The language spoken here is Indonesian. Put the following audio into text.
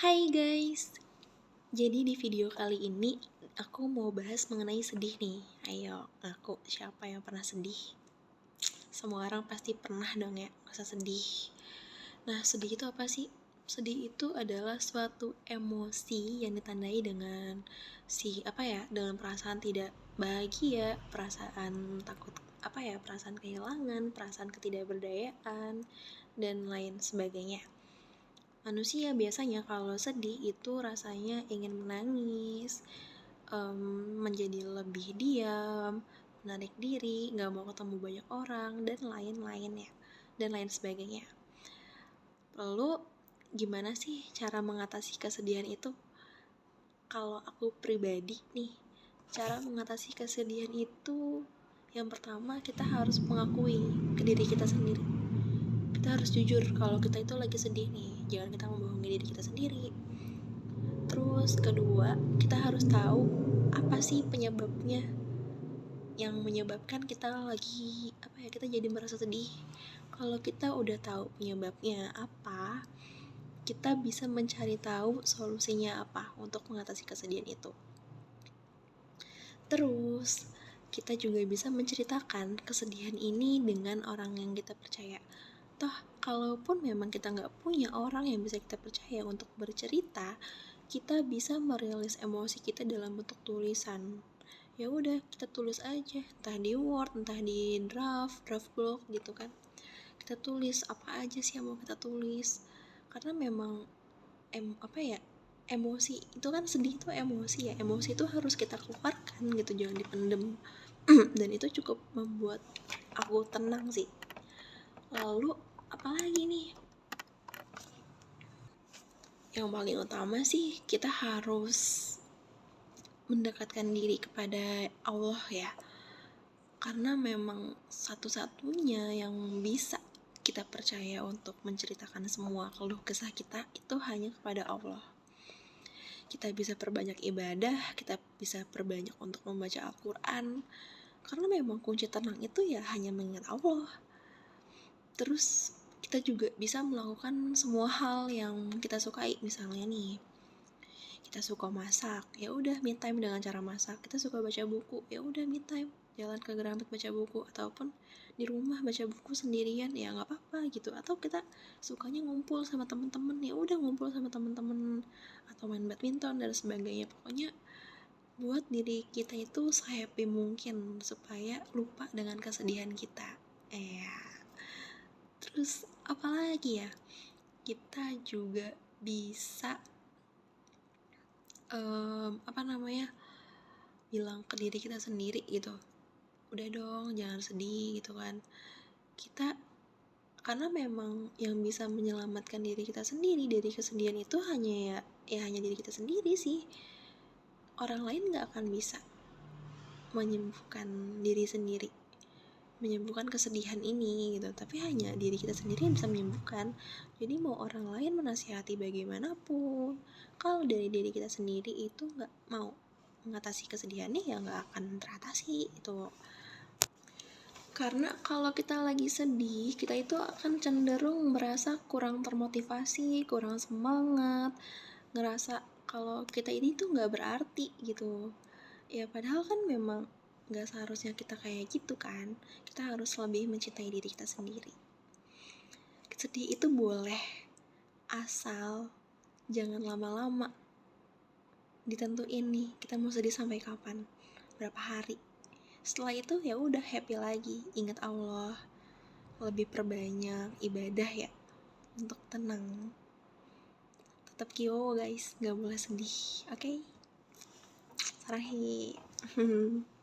Hai guys, jadi di video kali ini aku mau bahas mengenai sedih nih. Ayo, ngaku siapa yang pernah sedih? Semua orang pasti pernah dong ya, masa sedih. Nah, sedih itu apa sih? Sedih itu adalah suatu emosi yang ditandai dengan dengan perasaan tidak bahagia, perasaan takut perasaan kehilangan, perasaan ketidakberdayaan, dan lain sebagainya. Manusia biasanya kalau sedih itu rasanya ingin menangis, menjadi lebih diam, menarik diri, gak mau ketemu banyak orang, dan lain-lainnya, dan lain sebagainya. Lalu, gimana sih cara mengatasi kesedihan itu? Kalau aku pribadi nih, cara mengatasi kesedihan itu yang pertama kita harus mengakui ke diri kita sendiri. Kita harus jujur kalau kita itu lagi sedih nih, jangan kita membohongi diri kita sendiri. Terus kedua, kita harus tahu apa sih penyebabnya yang menyebabkan kita jadi merasa sedih. Kalau kita udah tahu penyebabnya apa, kita bisa mencari tahu solusinya apa untuk mengatasi kesedihan itu. Terus kita juga bisa menceritakan kesedihan ini dengan orang yang kita percaya. Toh, kalaupun memang kita nggak punya orang yang bisa kita percaya untuk bercerita, kita bisa merilis emosi kita dalam bentuk tulisan. Ya udah, kita tulis aja, entah di Word, entah di draft blog gitu kan. Kita tulis apa aja sih yang mau kita tulis. Karena memang emosi itu kan, sedih itu emosi ya. Emosi itu harus kita keluarkan gitu, jangan dipendem. Dan itu cukup membuat aku tenang sih. Lalu apalagi nih? Yang paling utama sih kita harus mendekatkan diri kepada Allah ya. Karena memang satu-satunya yang bisa kita percaya untuk menceritakan semua keluh kesah kita itu hanya kepada Allah. Kita bisa perbanyak ibadah, kita bisa perbanyak untuk membaca Al-Quran, karena memang kunci tenang itu ya hanya mengingat Allah. Terus kita juga bisa melakukan semua hal yang kita sukai. Misalnya nih, kita suka masak, ya udah me time dengan cara masak. Kita suka baca buku, ya udah me time, jalan ke Gramet baca buku, ataupun di rumah baca buku sendirian, ya nggak apa-apa gitu. Atau kita sukanya ngumpul sama temen-temen, ya udah ngumpul sama temen-temen, atau main badminton dan sebagainya. Pokoknya buat diri kita itu se-happy mungkin supaya lupa dengan kesedihan kita. Terus apalagi ya? Kita juga bisa bilang ke diri kita sendiri gitu, udah dong jangan sedih gitu kan. Karena memang yang bisa menyelamatkan diri kita sendiri dari kesedihan itu hanya diri kita sendiri sih. Orang lain gak akan bisa menyembuhkan diri sendiri, menyembuhkan kesedihan ini gitu, tapi hanya diri kita sendiri yang bisa menyembuhkan. Jadi mau orang lain menasihati bagaimanapun, kalau dari diri kita sendiri itu nggak mau mengatasi kesedihannya, ya nggak akan teratasi itu. Karena kalau kita lagi sedih, kita itu akan cenderung merasa kurang termotivasi, kurang semangat, ngerasa kalau kita ini tuh nggak berarti gitu. Ya padahal kan memang gak seharusnya kita kayak gitu kan. Kita harus lebih mencintai diri kita sendiri. Sedih itu boleh, asal jangan lama-lama. Ditentuin nih, kita mau sedih sampai kapan, berapa hari. Setelah itu ya udah happy lagi, ingat Allah, lebih perbanyak ibadah ya untuk tenang. Tetap kio guys, gak boleh sedih, oke? Sarahi.